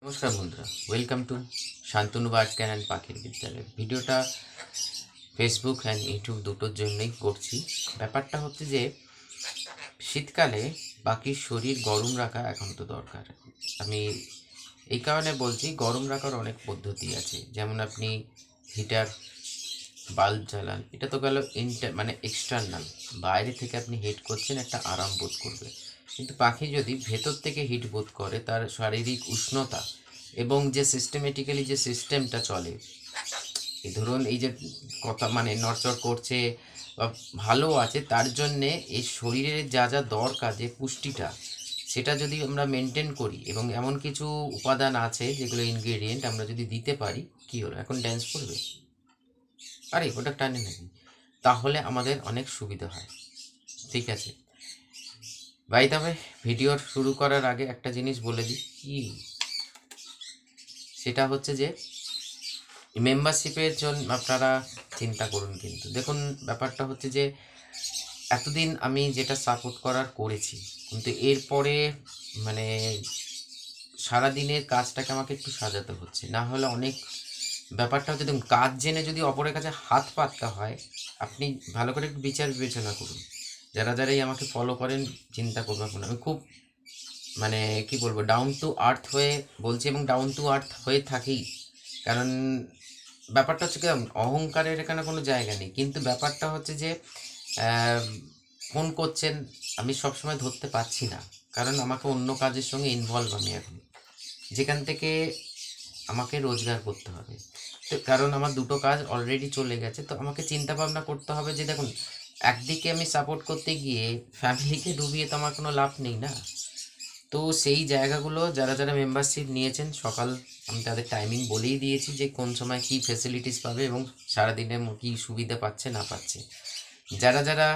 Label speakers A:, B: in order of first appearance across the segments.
A: নমস্কার বন্ধুরা, welcome to Shantanu bird can and পাখির বিদ্যালয়। ভিডিওটা ফেসবুক অ্যান্ড ইউটিউব দুটোর জন্যই করছি। ব্যাপারটা হচ্ছে যে শীতকালে পাখির শরীর গরম রাখা একান্ত দরকার। আমি এই কারণে বলছি, গরম রাখার অনেক পদ্ধতি আছে। যেমন আপনি হিটার, বাল্ব জ্বালান, এটা তো গেল মানে এক্সটার্নাল, বাইরে থেকে আপনি হিট করছেন, একটা আরাম বোধ করবে। কিন্তু পাখি যদি ভেতর থেকে হিট বোধ করে, তার শারীরিক উষ্ণতা এবং যে সিস্টেমেটিক্যালি যে সিস্টেমটা চলে, এই ধরুন এই যে কথা মানে নড়চড় করছে বা ভালো আছে, তার জন্যে এই শরীরের যা যা দরকার, যে পুষ্টিটা, সেটা যদি আমরা মেনটেন করি এবং এমন কিছু উপাদান আছে যেগুলো ইনগ্রেডিয়েন্ট আমরা যদি দিতে পারি, কি হলো, এখন ড্যান্স করবে, আরে ওটা টানে নাকি, তাহলে আমাদের অনেক সুবিধা হয়। ঠিক আছে, বাই তবে ভিডিওর শুরু করার আগে একটা জিনিস বলে দিই, কি সেটা হচ্ছে যে মেম্বারশিপের জন্য আপনারা চিন্তা করুন। কিন্তু দেখুন, ব্যাপারটা হচ্ছে যে এতদিন আমি যেটা সাপোর্ট করার করেছি, কিন্তু এরপরে মানে সারাদিনের কাজটাকে আমাকে একটু সাজাতে হচ্ছে, না হলে অনেক ব্যাপারটা হচ্ছে, দেখুন, কাজ জেনে যদি অপরের কাছে হাত পাততে হয়, আপনি ভালো করে একটু বিচার বিবেচনা করুন। যারা যারাই আমাকে ফলো করেন, চিন্তা করবেন না, আমি খুব মানে কি বলবো, ডাউন টু আর্থ হয়ে বলছি এবং ডাউন টু আর্থ হয়ে থাকি। কারণ ব্যাপারটা হচ্ছে কি, অহংকারের এখানে কোনো জায়গা নেই, কিন্তু ব্যাপারটা হচ্ছে যে ফোন করছেন, আমি সবসময় ধরতে পারছি না, কারণ আমাকে অন্য কাজের সঙ্গে ইনভলভ, আমি এখন যেখান থেকে আমাকে রোজগার করতে হবে। তো কারণ আমার দুটো কাজ অলরেডি চলে গেছে, তো আমাকে চিন্তা ভাবনা করতে হবে যে দেখুন, একদিকে আমি সাপোর্ট করতে গিয়ে ফ্যামিলিকে ডুবিয়ে তো আমার কোনো লাভ নেই না। তো সেই জায়গাগুলো যারা যারা মেম্বারশিপ নিয়েছেন, সকাল আমি তাদের টাইমিং বলেই দিয়েছি যে কোন সময় কী ফেসিলিটিস পাবে এবং সারাদিনে কী সুবিধা পাচ্ছে না পাচ্ছে। যারা যারা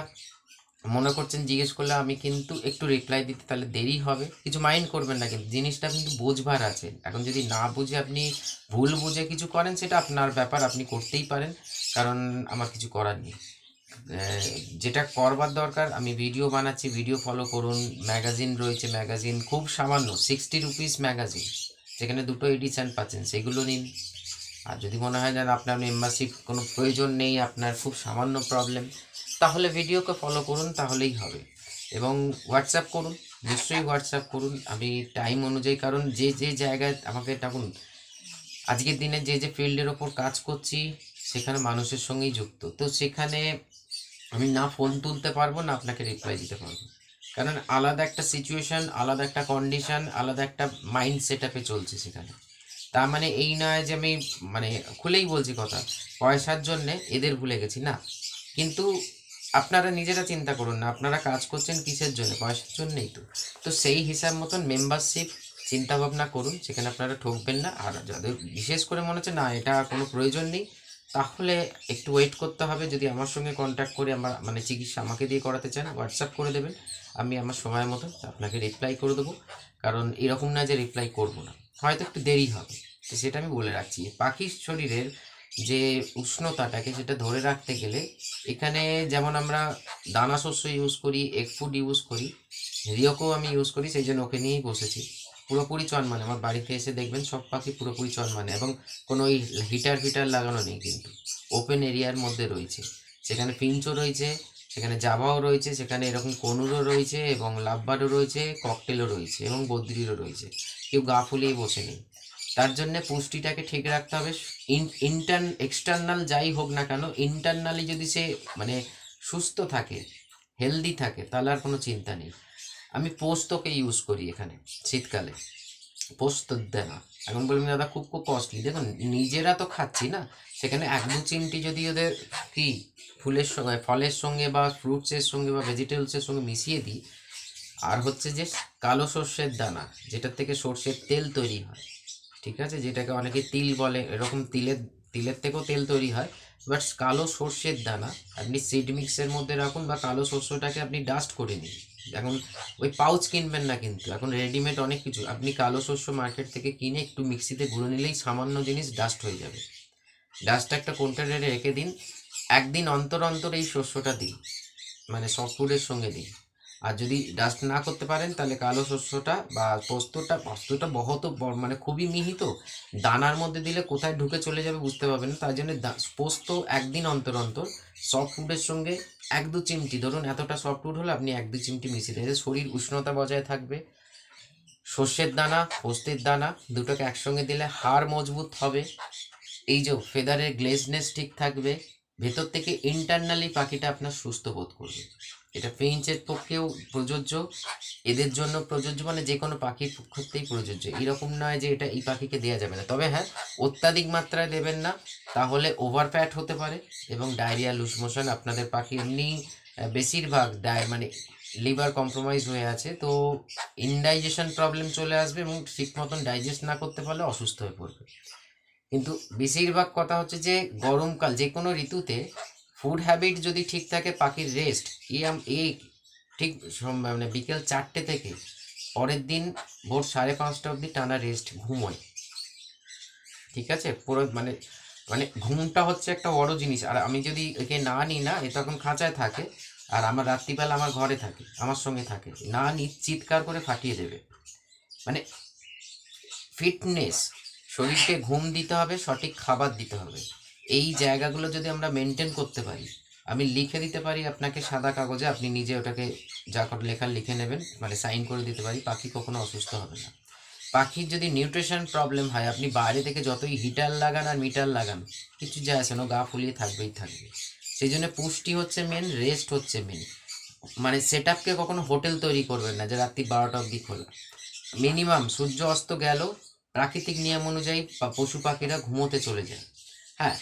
A: মনে করছেন, জিজ্ঞেস করলে আমি কিন্তু একটু রিপ্লাই দিতে তাহলে দেরি হবে, কিছু মাইন্ড করবেন না, কিন্তু জিনিসটা কিন্তু বোঝবার আছে। এখন যদি না বুঝে আপনি ভুল বুঝে কিছু করেন, সেটা আপনার ব্যাপার, আপনি করতেই পারেন, কারণ আমার কিছু করার নেই। যেটা করবার দরকার, আমি ভিডিও বানাচ্ছি, ভিডিও ফলো করুন। ম্যাগাজিন রয়েছে, ম্যাগাজিন খুব সামান্য 60 রুপিস ম্যাগাজিন, যেখানে দুটো এডিশন পাচ্ছেন, সেগুলো নিন। আর যদি মনে হয় যেন আপনার মেম্বারশিপ কোনো প্রয়োজন নেই, আপনার খুব সামান্য প্রবলেম, তাহলে ভিডিওকে ফলো করুন, তাহলেই হবে। এবং হোয়াটসঅ্যাপ করুন, নিশ্চয়ই হোয়াটসঅ্যাপ করুন। আমি টাইম অনুযায়ী, কারণ যে যে জায়গায় আমাকে ডাকুন, আজকের দিনে যে যে ফিল্ডের ওপর কাজ করছি, সেখানে মানুষের সঙ্গেই যুক্ত, তো সেখানে আমি না ফোন তুলতে পারবো, না আপনাকে রিপ্লাই দিতে পারবো, কারণ আলাদা একটা সিচুয়েশন, আলাদা একটা কন্ডিশন, আলাদা একটা মাইন্ড সেট আপে চলছে সেখানে। তার মানে এই নয় যে আমি মানে খুলেই বলছি কথা, পয়সার জন্যে এদের ভুলে গেছি না। কিন্তু আপনারা নিজেরা চিন্তা করুন না, আপনারা কাজ করছেন কিসের জন্য, পয়সার জন্যই তো। তো সেই হিসাব মতন মেম্বারশিপ চিন্তা ভাবনা করুন, সেখানে আপনারা ঠকবেন না। আর যাদের বিশেষ করে মনে হচ্ছে না এটা কোনো প্রয়োজন নেই, তাহলে একটু ওয়েট করতে হবে। যদি আমার সঙ্গে কন্ট্যাক্ট করে আমার মানে চিকিৎসা আমাকে দিয়ে করাতে চান, হোয়াটসঅ্যাপ করে দেবেন, আমি আমার সময় মতো আপনাকে রিপ্লাই করে দেবো। কারণ এরকম না যে রিপ্লাই করবো না, হয়তো একটু দেরি হবে, তো সেটা আমি বলে রাখছি। পাখির শরীরের যে উষ্ণতাটাকে, সেটা ধরে রাখতে গেলে এখানে যেমন আমরা দানা শস্য ইউজ করি, এগ ফুড ইউজ করি, রিওকেও আমি ইউজ করি, সেই জন্য ওকে নিয়েই বসেছি। পুরোপুরি চনমানে, আমার বাড়িতে এসে দেখবেন সব পাখি পুরোপুরি চনমানে, এবং কোনো ওই হিটার ফিটার লাগানো নেই, কিন্তু ওপেন এরিয়ার মধ্যে রয়েছে। সেখানে ফিঞ্চও রয়েছে, সেখানে জাভাও রয়েছে, সেখানে এরকম কনুরও রয়েছে, এবং লাভবার্ডও রয়েছে, ককটেলও রয়েছে, এবং বদ্রিরও রয়েছে। কেউ গা ফুলিয়ে বসে নেই। তার জন্যে পুষ্টিটাকে ঠিক রাখতে হবে। এক্সটার্নাল যাই হোক না কেন, ইন্টারনালি যদি সে মানে সুস্থ থাকে, হেলদি থাকে, তাহলে আর কোনো চিন্তা নেই। আমি পোস্তকে ইউজ করি এখানে শীতকালে, পোস্ত দানা। এখন বলবেন দাদা খুব খুব কস্টলি, দেখুন নিজেরা তো খাচ্ছি না, সেখানে এক দু চিমটি যদি ওদের কি ফুলের সঙ্গে, ফলের সঙ্গে বা ফ্রুটসের সঙ্গে বা ভেজিটেবলসের সঙ্গে মিশিয়ে দিই। আর হচ্ছে যে কালো সর্ষের দানা, যেটার থেকে সর্ষের তেল তৈরি হয়, ঠিক আছে, যেটাকে অনেকে তিল বলে, এরকম তিলের তিলের থেকেও তেল তৈরি হয়। বাট কালো সর্ষের দানা আপনি সিড মিক্সের মধ্যে রাখুন, বা কালো শস্যটাকে আপনি ডাস্ট করে নিন। এখন ওই পাউচ কিনবেন না, কিন্তু এখন রেডিমেড অনেক কিছু, আপনি কালো শস্য মার্কেট থেকে কিনে একটু মিক্সিতে গুঁড়ো নিলেই সামান্য জিনিস ডাস্ট হয়ে যাবে। ডাস্ট একটা কন্টেনারে রেখে দিন, একদিন অন্তর অন্তর এই শস্যটা দিন, মানে সফট ফুডের সঙ্গে দিন, আর যদি ডাস্ট না করতে পারেন তাহলে কালো শস্যটা বা পোস্তটা বহুত মানে খুবই মিহি, তো দানার মধ্যে দিলে কোথায় ঢুকে চলে যাবে বুঝতে পারবেন না। তার জন্য পোস্ত একদিন অন্তর অন্তর সফট ফুডের সঙ্গে 1-2 চিমটি, ধরুন এতটা সফট ফুড হলে আপনি 1-2 চিমটি মিশিয়ে দেন, এতে শরীর উষ্ণতা বজায় থাকবে। সর্ষের দানা, পোস্তের দানা দুটোকে একসঙ্গে দিলে হাড় মজবুত হবে, এই যে ফেদারের গ্লেজনেস ঠিক থাকবে, ভেতর থেকে ইন্টারনালি পাখিটা আপনার সুস্থ বোধ করবে। এটা ফিঞ্চের পক্ষেও প্রযোজ্য, এদের জন্য প্রযোজ্য, মানে যে কোনো পাখির পক্ষতেই প্রযোজ্য। এরকম নয় যে এটা এই পাখিকে দেওয়া যাবে না, তবে হ্যাঁ অত্যাধিক মাত্রায় দেবেন না, তাহলে ওভার ফ্যাট হতে পারে এবং ডায়রিয়া, লুজ মোশন। আপনাদের পাখি এমনি বেশিরভাগ মানে লিভার কম্প্রোমাইজ হয়ে আছে, তো ইনডাইজেশন প্রবলেম চলে আসবে এবং ঠিক মতন ডাইজেস্ট না করতে পারলে অসুস্থ হয়ে পড়বে। কিন্তু বেশিরভাগ কথা হচ্ছে যে গরমকাল যে কোনো ঋতুতে ফুড হ্যাবিট যদি ঠিক থাকে, পাখির রেস্ট এই ঠিক মানে বিকেল 4টে থেকে পরের দিন ভোর 5:30 অবধি টানা রেস্ট ঘুমোয়, ঠিক আছে? পুরো মানে মানে ঘুমটা হচ্ছে একটা বড় জিনিস। আর আমি যদি একে না নিই না, এ তখন খাঁচায় থাকে আর আমার রাত্রিবেলা আমার ঘরে থাকে, আমার সঙ্গে থাকে, না নিই চিৎকার করে ফাটিয়ে দেবে। মানে ফিটনেস, শরীরকে ঘুম দিতে হবে, সঠিক খাবার দিতে হবে, এই জায়গাগুলো যদি আমরা মেনটেন করতে পারি, আমি লিখে দিতে পারি আপনাকে সাদা কাগজে, আপনি নিজে ওটাকে যা করে লেখার লিখে নেবেন, মানে সাইন করে দিতে পারি, পাখি কখনো অসুস্থ হবে না। পাখির যদি নিউট্রিশন প্রবলেম হয়, আপনি বাইরে থেকে যতই হিটার লাগান আর মিটার লাগান, কিছু যায় আসে না, গা ফুলিয়ে থাকবেই থাকবে। সেই জন্য পুষ্টি হচ্ছে মেন, রেস্ট হচ্ছে মেন। মানে সেট আপকে কখনো হোটেল তৈরি করবেন না যে রাত্রি 12টা অবধি খোলা। মিনিমাম সূর্য অস্ত গেল, প্রাকৃতিক নিয়ম অনুযায়ী পশু পাখিরা ঘুমোতে চলে যায়। হ্যাঁ,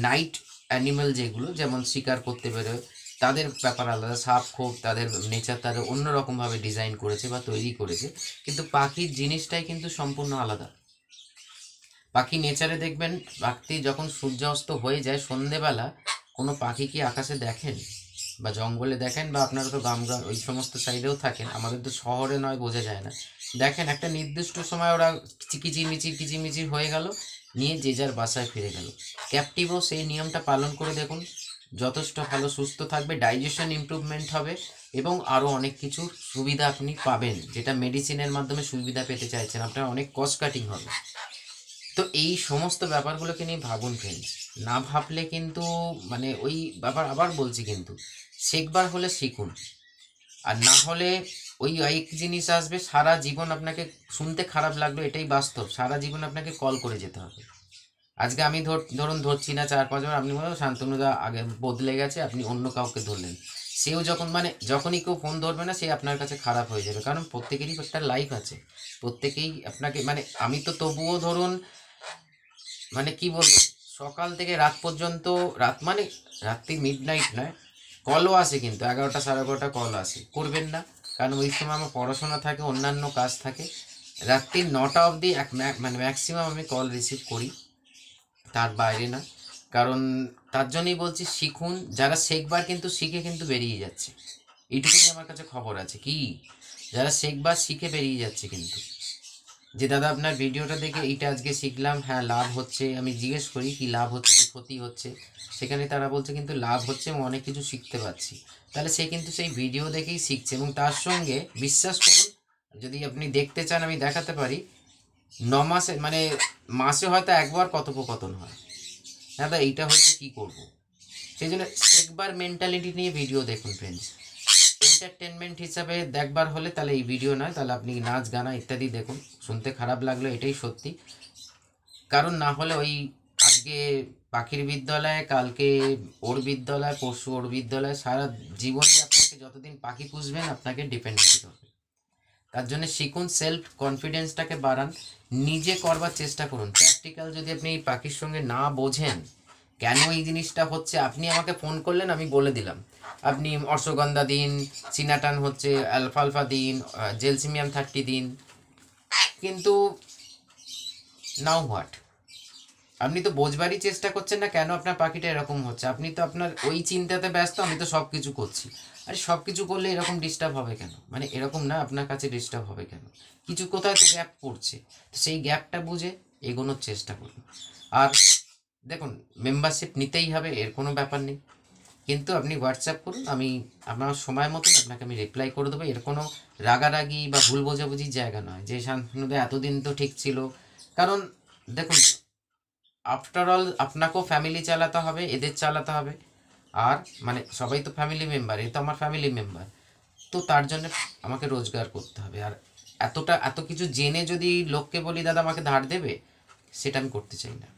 A: নাইট অ্যানিম্যাল যেগুলো যেমন শিকার করতে বেরোয়, তাদের ব্যাপার আলাদা, সাপ খোপ তাদের নেচার তাদের অন্যরকমভাবে ডিজাইন করেছে বা তৈরি করেছে, কিন্তু পাখির জিনিসটাই কিন্তু সম্পূর্ণ আলাদা। পাখি নেচারে দেখবেন, রাত্রি যখন সূর্যাস্ত হয়ে যায় সন্ধেবেলা, কোনো পাখি কি আকাশে দেখেন বা জঙ্গলে দেখেন, বা আপনারা তো গ্রাম ওই সমস্ত সাইডেও থাকেন, আমাদের তো শহরে নয়, বোঝা যায় না। দেখেন একটা নির্দিষ্ট সময় ওরা কিচিমিচির হয়ে গেল, নিয়ে যে যার বাসায় ফিরে গেল। ক্যাপটিভও সেই নিয়মটা পালন করে দেখুন, যথেষ্ট ভালো সুস্থ থাকবে, ডাইজেশন ইমপ্রুভমেন্ট হবে এবং আরও অনেক কিছু সুবিধা আপনি পাবেন, যেটা মেডিসিনের মাধ্যমে সুবিধা পেতে চাইছেন, আপনার অনেক কস্ট কাটিং হবে। তো এই সমস্ত ব্যাপারগুলোকে নিয়ে ভাবুন ফ্রেন্ডস, না ভাবলে কিন্তু মানে ওই ব্যাপার, আবার বলছি কিন্তু শেখবার হলে শিখুন, আর না হলে ওই এক জিনিস আসবে, সারা জীবন আপনাকে, শুনতে খারাপ লাগলো এটাই বাস্তব, সারা জীবন আপনাকে কল করে যেতে হবে। আজকে আমি ধরুন ধরছি না 4-5 বার, আপনি বলেন শান্তনুদা আগে বদলে গেছে, আপনি অন্য কাউকে ধরলেন, সেও যখন মানে যখনই কেউ ফোন ধরবে না, সে আপনার কাছে খারাপ হয়ে যাবে, কারণ প্রত্যেকেরই একটা লাইফ আছে, প্রত্যেকেই আপনাকে মানে আমি তো তবুও ধরুন মানে কি বলবো, সকাল থেকে রাত পর্যন্ত, রাত মানে রাত্রি মিডনাইট নয়, কলও আসে, কিন্তু 11টা 11:30 কল আসে, করবেন না, কারণ ওই সময় আমার পড়াশোনা থাকে, অন্যান্য কাজ থাকে। রাত্রি 9টা অবধি মানে ম্যাক্সিমাম আমি কল রিসিভ করি, তার বাইরে না। কারণ তার জন্যই বলছি শিখুন, যারা শেখবার কিন্তু শিখে কিন্তু বেরিয়ে যাচ্ছে, এইটুকুনি আমার কাছে খবর আছে, কি যারা শেখবার শিখে বেরিয়ে যাচ্ছে কিন্তু, যে দাদা আপনার ভিডিওটা দেখে এইটা আজকে শিখলাম, হ্যাঁ লাভ হচ্ছে, আমি জিজ্ঞেস করি কি লাভ হচ্ছে কি ক্ষতি হচ্ছে, সেখানে তারা বলছে কিন্তু লাভ হচ্ছে এবং অনেক কিছু শিখতে পাচ্ছি, তাহলে সে কিন্তু সেই ভিডিও দেখেই শিখছে। এবং তার সঙ্গে বিশ্বাস করুন, যদি আপনি দেখতে চান আমি দেখাতে পারি, 9 মাসে মানে মাসে হয়তো একবার কথোপকথন হয়, দাদা এইটা হচ্ছে কি করব। সেই জন্য একবার মেন্টালিটি নিয়ে ভিডিও দেখুন ফ্রেন্ডস, এন্টারটেনমেন্ট হিসাবে দেখবার হলে তাহলে এই ভিডিও নয়, তাহলে আপনি নাচ গানা ইত্যাদি দেখুন, শুনতে খারাপ লাগলো এটাই সত্যি, কারণ না হলে ওই আজকে পাখির বিদ্যালয়ে, কালকে ওর বিদ্যালয়, পরশু ওর বিদ্যালয়, সারা জীবনই আপনাকে যতদিন পাখি পুষবেন আপনাকে ডিপেন্ড করতে হবে। তার জন্য শিখুন, সেলফ কনফিডেন্সটাকে বাড়ান, নিজে করবার চেষ্টা করুন। প্র্যাকটিক্যাল যদি আপনি এই পাখির সঙ্গে না বোঝেন কেন এই জিনিসটা হচ্ছে, আপনি আমাকে ফোন করলেন আমি বলে দিলাম, আপনি অশ্বগন্ধা দিন, চিনাটান হচ্ছে, অ্যালফালফা দিন, জেলসিমিয়াম 30 দিন, কিন্তু নাও হোয়াট, আপনি তো বোঝবারই চেষ্টা করছেন না কেন আপনার পাখিটা এরকম হচ্ছে, আপনি তো আপনার ওই চিন্তাতে ব্যস্ত, আমি তো সব কিছু করছি। আরে সব কিছু করলে এরকম ডিস্টার্ব হবে কেন, মানে এরকম না, আপনার কাছে ডিস্টার্ব হবে কেন, কিছু কোথাও তো গ্যাপ পড়ছে, তো সেই গ্যাপটা বুঝে এগোনোর চেষ্টা করুন। আর দেখুন, মেম্বারশিপ নিতেই হবে এর কোনো ব্যাপার নেই, কিন্তু আপনি হোয়াটসঅ্যাপ করুন, আমি আপনার সময় মতন আপনাকে আমি রিপ্লাই করে দেবো। এর কোনো রাগারাগি বা ভুল বোঝাবুঝির জায়গা নয় যে শান্তনুদা এতদিন তো ঠিক ছিল। কারণ দেখুন, আফটার অল আপনাকেও ফ্যামিলি চালাতে হবে, এদের চালাতে হবে। আর মানে সবাই তো ফ্যামিলি মেম্বার, এ তো আমার ফ্যামিলি মেম্বার। তো তার জন্য আমাকে রোজগার করতে হবে। আর এত কিছু জেনে যদি লোককে বলি দাদা আমাকে ধার দেবে, সেটা আমি করতে চাই না।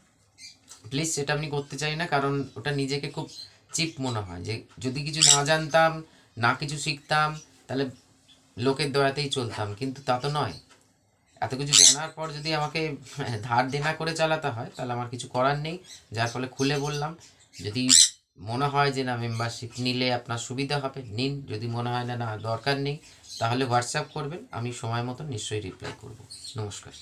A: প্লিজ, সেটা আমি করতে চাই না। কারণ ওটা নিজেকে খুব চিপ মনে হয় যে যদি কিছু না জানতাম, না কিছু শিখতাম, তাহলে লোকের দয়াতেই চলতাম, কিন্তু তা তো নয়। এত কিছু জানার পর যদি আমাকে ধার দেনা করে চালাতে হয়, তাহলে আমার কিছু করার নেই। যার ফলে খুলে বললাম, যদি মনে হয় যে না মেম্বারশিপ নিলে আপনার সুবিধা হবে নিন, যদি মনে হয় না না দরকার নেই, তাহলে হোয়াটসঅ্যাপ করবেন, আমি সময় মতো নিশ্চয়ই রিপ্লাই করব। নমস্কার।